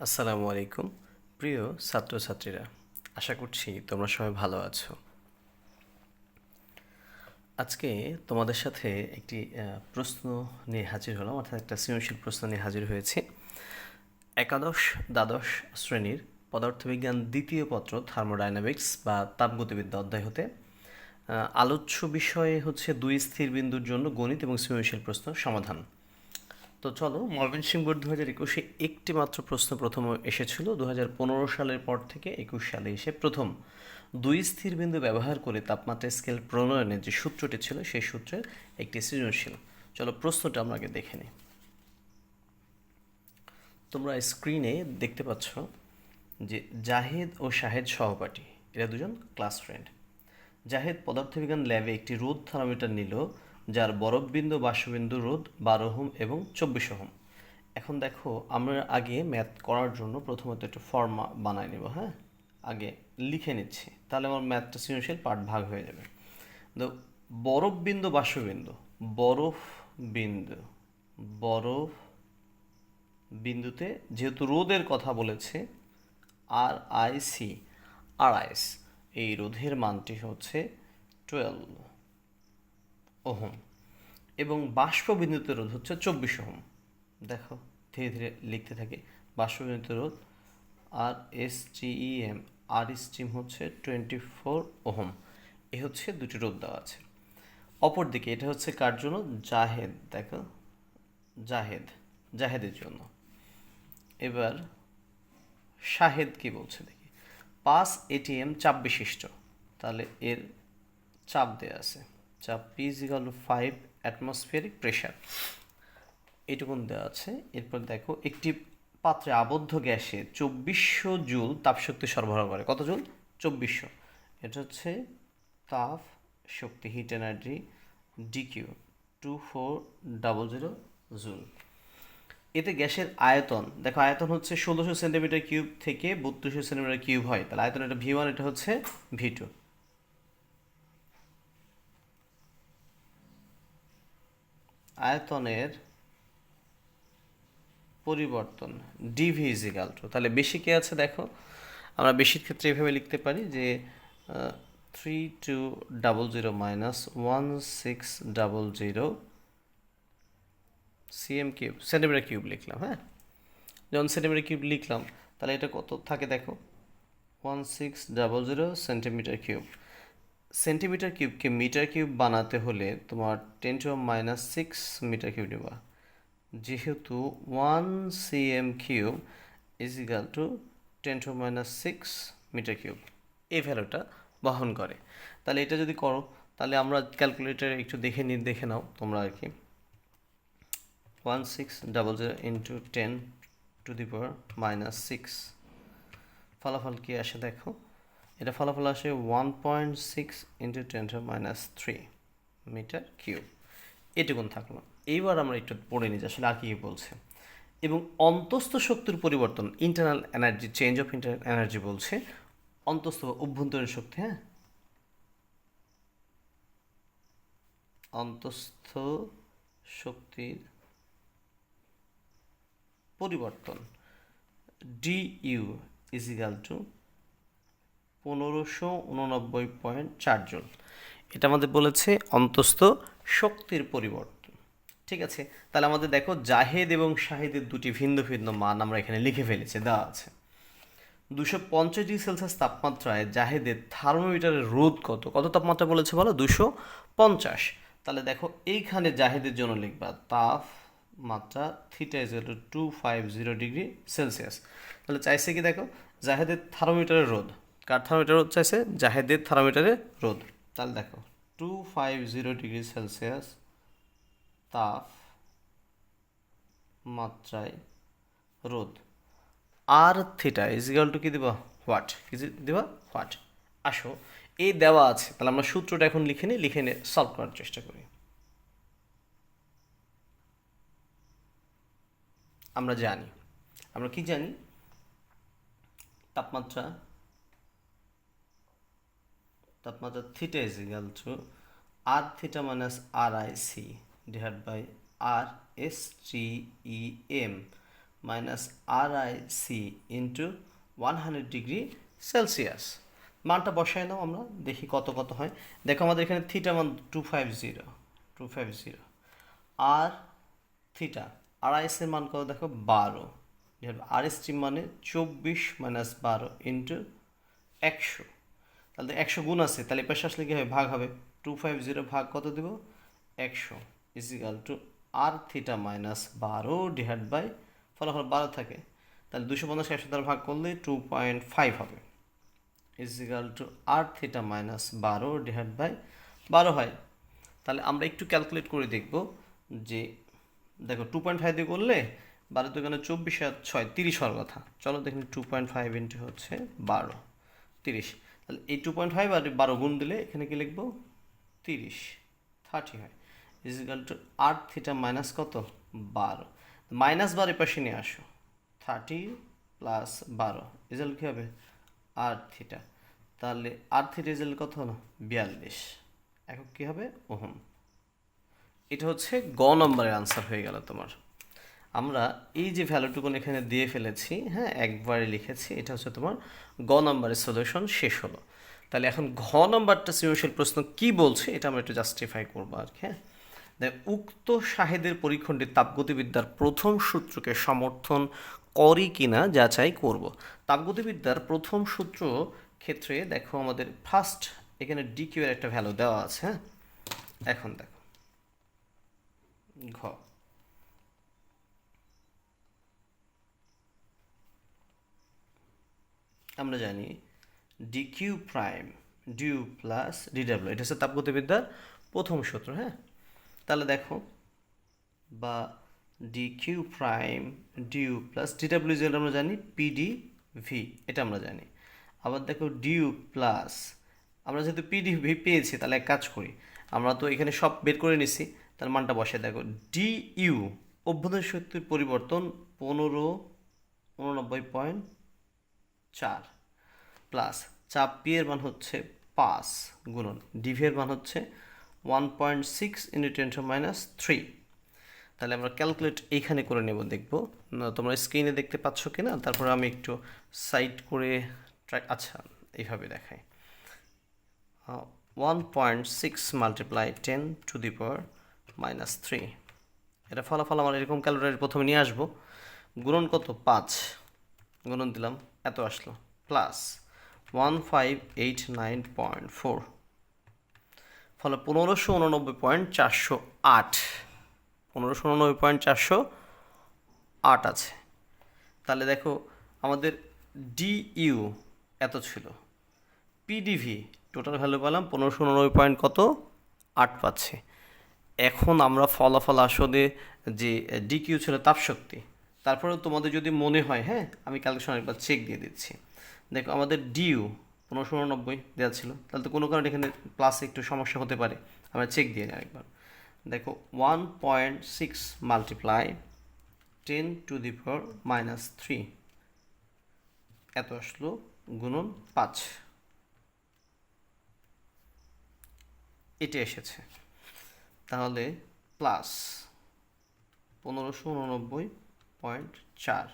আসসালামু আলাইকুম প্রিয় ছাত্রছাত্রীরা, আশা করছি তোমরা সবাই ভালো আছো। আজকে তোমাদের সাথে একটি প্রশ্ন নিয়ে হাজির হলাম, অর্থাৎ একটা সৃজনশীল প্রশ্ন নিয়ে হাজির হয়েছি। একাদশ দ্বাদশ শ্রেণীর পদার্থবিজ্ঞান দ্বিতীয় পত্র থার্মোডাইনামিক্স বা তাপগতিবিদ্যা অধ্যায় হতে আলোচ্য বিষয়ে হচ্ছে দুই স্থির বিন্দুর জন্য গণিত এবং সৃজনশীল প্রশ্ন সমাধান। তো চলো, ময়মনসিংহ বোর্ড 2021-এ একটি মাত্র প্রশ্ন প্রথম এসেছিল। 2015 সালের পর থেকে 21 সালে এসে প্রথম দুই স্থির বিন্দু ব্যবহার করে তাপমাত্রা স্কেল প্রণয়নের যে সূত্রটি ছিল সেই সূত্রের একটি সৃজনশীল। চলো প্রশ্নটা আমরা আগে দেখে নিই। তোমরা স্ক্রিনে দেখতে পাচ্ছ যে জাহেদ ও শাহেদ সহপাঠী, এরা দুজন ক্লাস ফ্রেন্ড। জাহেদ পদার্থবিজ্ঞান ল্যাবে একটি রোদ থার্মোমিটার নিল, যার বরফবিন্দু বাষ্পবিন্দু রোদ 12 ওহম এবং 24 ওহম। এখন দেখো, আমরা আগে ম্যাথ করার জন্য প্রথমত একটু ফর্ম বানাই নেব। হ্যাঁ, আগে লিখে নিচ্ছি, তাহলে আমার ম্যাথটা সৃজনশীল পার্ট ভাগ হয়ে যাবে। তো বরফবিন্দু বাষ্পবিন্দু, বরফ বিন্দু, বরফ বিন্দুতে যেহেতু রোদের কথা বলেছে, RIC, RIS, এই রোধের মানটি হচ্ছে 12 ওহম এবং বাষ্পবিন্দুতে রোধ হচ্ছে 24 ওহম। দেখো, ধীরে ধীরে লিখতে থাকি। বাষ্পবিন্দুতে রোধ RSTEM, আর স্টিম হচ্ছে 24 ওহম। এ হচ্ছে দুটি রোধ দেওয়া আছে। অপরদিকে এটা হচ্ছে কার জন্য? জাহেদ। দেখো, জাহেদের জন্য। এবার শাহেদ কি বলছে দেখি। 5 ATM চাপ বিশিষ্ট, তাহলে এর চাপ দেওয়া আছে। চাপ P = 5 অ্যাটমসফিয়ারিক প্রেশার, এটুকুন দেওয়া আছে। এরপর দেখো, একটি পাত্রে আবদ্ধ গ্যাসে 2400 জুল তাপশক্তি সরবরাহ করে। কত জুল? 2400। এটা হচ্ছে তাপ শক্তি, হিট এনার্জি, ডিকিউ 2400 জুল। এতে গ্যাসের আয়তন, দেখো আয়তন হচ্ছে 1600 সেন্টিমিটার কিউব থেকে 3200 সেন্টিমিটার কিউব হয়, তাহলে আয়তন এটা V1, এটা হচ্ছে V2। আয়তনের পরিবর্তন DV = তাহলে বেশি কে আছে দেখো, আমরা বেশির ক্ষেত্রে এভাবে লিখতে পারি যে 3200 -1600 cm কিউব, সেন্টিমিটার কিউব লিখলাম। হ্যাঁ, যখন সেন্টিমিটার কিউব লিখলাম, তাহলে এটা কত থাকে দেখো, 1600 সেন্টিমিটার কিউব। সেন্টিমিটার কিউবকে মিটার কিউব বানাতে হলে তোমার 10⁻⁶ মিটার কিউব নেবা, যেহেতু 1 cm কিউব = 10⁻⁶ মিটার কিউব, এই ভ্যালুটা বহন করে। তাহলে এটা যদি করো, তাহলে আমরা ক্যালকুলেটারে একটু দেখে নাও তোমরা আর কি। 1600 × 10⁻⁶, ফলাফল কি আসে দেখো, এটা ফলাফল আসে 1.6 × 10⁻³ মিটার কিউব। এটুকুন থাকলো। এইবার আমরা একটু পড়ে নিই আসলে আর কি বলছে। এবং অন্তস্থ শক্তির পরিবর্তন, internal energy, change of internal energy বলছে। অন্তস্থ অভ্যন্তরীণ শক্তি, হ্যাঁ, অন্তস্থ শক্তির পরিবর্তন DU = 1589.4 জুল। এটা আমাদের বলেছে অন্তস্থ শক্তির পরিবর্তন। ঠিক আছে, তাহলে আমাদের দেখো জাহেদ এবং শাহেদের দুটি ভিন্ন ভিন্ন মান আমরা এখানে লিখে ফেলেছি, দেওয়া আছে। 250 ডিগ্রি সেলসিয়াস তাপমাত্রায় জাহেদের থার্মোমিটারের রোধ কত? কত তাপমাত্রা বলেছে বলো? 250। তাহলে দেখো, এইখানে জাহেদের জন্য লিখবা তাপমাত্রা θ = 250 ডিগ্রি সেলসিয়াস। তাহলে চাইছে কি দেখো, জাহেদের থার্মোমিটারের রোধ। কার থার্মোমিটার রোধ চাইছে? জাহেদের থার্মোমিটারের রোধ। তাহলে দেখো 250 ডিগ্রি সেলসিয়াস তাপমাত্রায় রোধ, আর থিটা = কি দেবা? হোয়াট। কি দেবা? হোয়াট। আসো, এই দেওয়া আছে, তাহলে আমরা সূত্রটা এখন লিখে নিই, লিখে নিয়ে সলভ করার চেষ্টা করি। আমরা জানি, আমরা কি জানি? তাপমাত্রা থিটা আর theta - RIC / RSTEM minus RIC into 100°C। মানটা বসাই নাও, আমরা দেখি কত কত হয়। দেখো আমাদের এখানে থিটা মান 250 আর থিটা RIC এর মান কত দেখো 12, RST মানে 24 মাইনাস 12 ইন্টু 100। তাহলে 100 গুণ আছে, তাহলে এই পাশে আসলে কি হবে, ভাগ হবে। 250 ভাগ কত দেব 100 equal to r theta minus 12 divide by ফলাফল 12 থাকে, তাহলে 250 100 দ্বারা ভাগ করলে 2.5 হবে equal to r theta minus 12 divide by 12 হয়। তাহলে আমরা একটু ক্যালকুলেট করে দেখব যে দেখো 2.5 দিয়ে করলে 12 দুগুণে 24 আর 6 30 হওয়ার কথা। চলো দেখুন 2.5 ইন্টু হচ্ছে 12 30। তাহলে এই 2.5 আর 12 গুণ দিলে এখানে কি লিখবো 30 হয় is equal to r theta minus কত 12, মাইনাস 12 পাশে নিয়ে আসো 30 প্লাস 12 রেজাল্ট কী হবে আর থিটা। তাহলে আর থিটা রেজাল্ট কত হলো 42 একক কী হবে ওহম। এটা হচ্ছে গ নম্বরের আনসার হয়ে গেল তোমার। আমরা এই যে ভ্যালুটুকুন এখানে দিয়ে ফেলেছি, হ্যাঁ একবারে লিখেছি, এটা হচ্ছে তোমার গ নম্বরের সলিউশন শেষ হলো। তাহলে এখন ঘ নম্বরটা সৃজনশীল প্রশ্ন কি বলছে এটা আমরা একটু জাস্টিফাই করবো আর কি। হ্যাঁ উক্ত শাহেদের পরীক্ষণটি তাপগতিবিদ্যার প্রথম সূত্রকে সমর্থন করে কিনা যাচাই করব। তাপগতিবিদ্যার প্রথম সূত্র ক্ষেত্রে দেখো আমাদের ফার্স্ট এখানে ডিকিউ এর একটা ভ্যালু দেওয়া আছে। হ্যাঁ এখন দেখো ঘ, আমরা জানি ডিকিউ প্রাইম ডিউ প্লাস ডিডাব্লিউ, এটা হচ্ছে তাপগতিবিদ্যার প্রথম সূত্র। হ্যাঁ তাহলে দেখো বা ডিকিউ প্রাইম ডিউ প্লাস ডিডাব্লিউ যেটা আমরা জানি পিডিভি, এটা আমরা জানি। আবার দেখো ডিউ প্লাস, আমরা যেহেতু পিডিভি পেয়েছি তাহলে এক কাজ করি, আমরা তো এখানে সব বের করে নিছি, তার মানটা বসে দেখো ডিইউ অভ্যন্তরীণ শক্তির পরিবর্তন 1589.4 প্লাস চাপ পি এর মান হচ্ছে 5 গুণন ডিভি এর মান হচ্ছে 1.6 × 10⁻³ তাহলে আমরা ক্যালকুলেট এইখানে করে নেব, দেখব তোমরা স্ক্রিনে দেখতে পাচ্ছ কিনা, তারপরে আমি একটু সাইড করে আচ্ছা এইভাবে দেখাই 1.6 মাল্টিপ্লাই 10⁻³ এটা ফলাফল আমার এরকম ক্যালকুলেটর প্রথমে নিয়ে আসবো, গুণন কত 5 গুণন দিলাম এত আসলো প্লাস 1589.4 ফলে 1589.408 1589.408 আছে। তাহলে দেখো আমাদের ডিইউ এত ছিল, পিডিভি টোটাল ভ্যালু পেলাম 1589 কত 8 পাচ্ছে। এখন আমরা ফলাফল আসলে যে ডিকিউ ছিল তাপশক্তি, তারপরেও তোমাদের যদি মনে হয়, হ্যাঁ আমি ক্যালকুলেশন একবার চেক দিয়ে দিচ্ছি। দেখো আমাদের ডিউ 1589 দেওয়া ছিল, তাহলে তো কোনো কারণে এখানে প্লাসে একটু সমস্যা হতে পারে, আমরা চেক দিয়ে নিই আরেকবার। দেখো 1.6 মাল্টিপ্লাই 10⁻³ এত আসলো গুণন 5 এটা এসেছে, তাহলে প্লাস 1589.4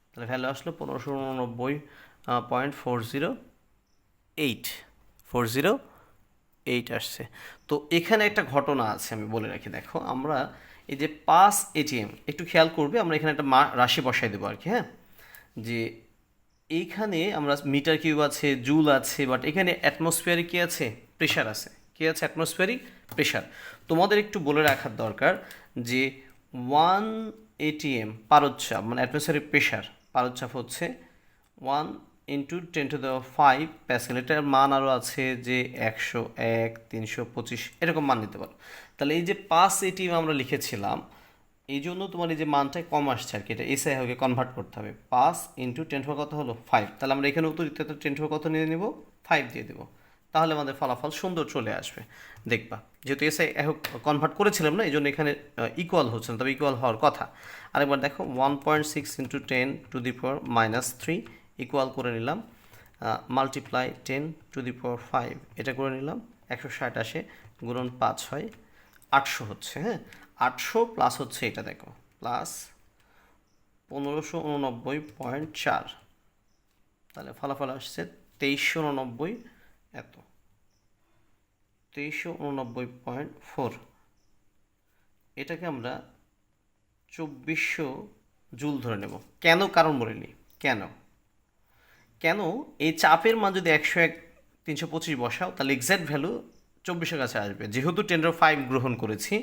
তাহলে ভ্যালু আসলো 1589.408 আসছে। তো এখানে একটা ঘটনা আছে আমি বলে রাখি, দেখো আমরা এই যে পাস এটিএম একটু খেয়াল করবে, আমরা এখানে একটা রাশি বসাই দেবো আর কি। হ্যাঁ যে এইখানে আমরা মিটার কিউব আছে জুল আছে, বাট এখানে অ্যাটমসফিয়ারিক কি আছে প্রেশার আছে, কি আছে অ্যাটমসফিয়ারিক প্রেশার। তোমাদের একটু বলে রাখার দরকার যে 1 ATM পারদচাপ মানে অ্যাটমসফিয়ারিক প্রেশার, পারদচাপ হচ্ছে 1 × 10⁵ প্যাসকেল। এটার মান আরও আছে যে 101 325 এরকম মান নিতে পারো। তাহলে এই যে 5 ATM আমরা লিখেছিলাম, এই জন্য তোমার এই যে মানটা কম আসছে আর কি, এটা এসআই হবে কনভার্ট করতে হবে। 5 × 10⁵ কত হলো 5, তাহলে আমরা এখানে উত্তর দিতে 10⁵ কত নিয়ে নেব 5 দিয়ে দেবো, তাহলে আমাদের ফলাফল সুন্দর চলে আসবে। দেখবা যেহেতু এসআই কনভার্ট করেছিলাম না, এই জন্য এখানে ইকুয়াল হচ্ছে না, তবে ইকুয়াল হওয়ার কথা। আরেকবার দেখো 1.6 × 10⁻³ ইকুয়াল করে নিলাম, মাল্টিপ্লাই 10⁵ এটা করে নিলাম 160 আসে, গুণন 5 হয় 800 হচ্ছে। হ্যাঁ 800 প্লাস হচ্ছে এটা দেখো প্লাস 1589.4, তাহলে ফলাফল আসছে 2389 এত, 2389.4। এটাকে আমরা 2400 জুল ধরে নেব। কেন? কারণ বলে নিই কেন। কেন এই চাপের মান যদি 101 325 বসাও তাহলে এক্স্যাক্ট ভ্যালু 24-এর কাছে আসবে। যেহেতু 10⁵ গ্রহণ করেছি,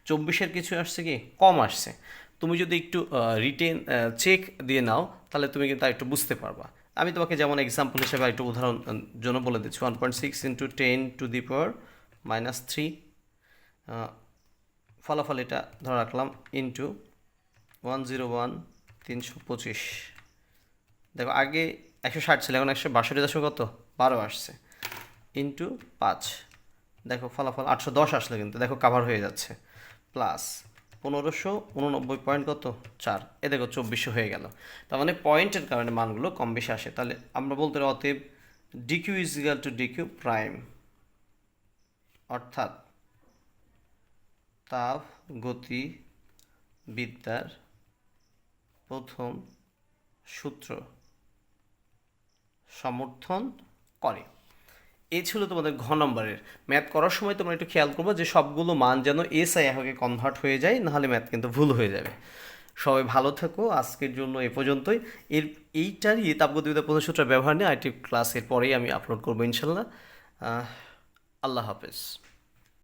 24-এর কিছু আসছে কি কম আসছে। তুমি যদি একটু রিটেন চেক দিয়ে নাও তাহলে তুমি কিন্তু একটু বুঝতে পারবা। আমি তোমাকে যেমন এক্সাম্পল হিসেবে একটু উদাহরণ জন্য বলে দিচ্ছি। 1.6 ইন্টু 10⁻³ ফলাফল এটা ধরে রাখলাম ইন্টু 101 325। দেখো আগে 160 ছিল, এখন 162 কত 12 আসছে, ইন্টু 5। দেখো ফলাফল 810 আসলো, কিন্তু দেখো কাভার হয়ে যাচ্ছে। প্লাস 1589 কত 4, এ দেখো 2400 হয়ে গেল। তার মানে পয়েন্টের কারণে মানগুলো কম বেশি আসে। তাহলে আমরা বলতে পারি অতএব DQ is equal to DQ prime, অর্থাৎ তাপ গতি বিদ্যার প্রথম সূত্র সমর্থন করে। এই ছিল তোমাদের ঘ নম্বরের। ম্যাথ করার সময় তোমরা একটু খেয়াল করবো যে সবগুলো মান যেন এসআই এককে কনভার্ট হয়ে যায়, নাহলে ম্যাথ কিন্তু ভুল হয়ে যাবে। সবাই ভালো থেকো, আজকের জন্য এ পর্যন্তই। এইটারই তাপগতিবিদ্যা প্রথম সূত্র ব্যবহার নিয়ে আরেকটি ক্লাসের পরেই আমি আপলোড করবো ইনশাল্লাহ। আল্লাহ হাফেজ।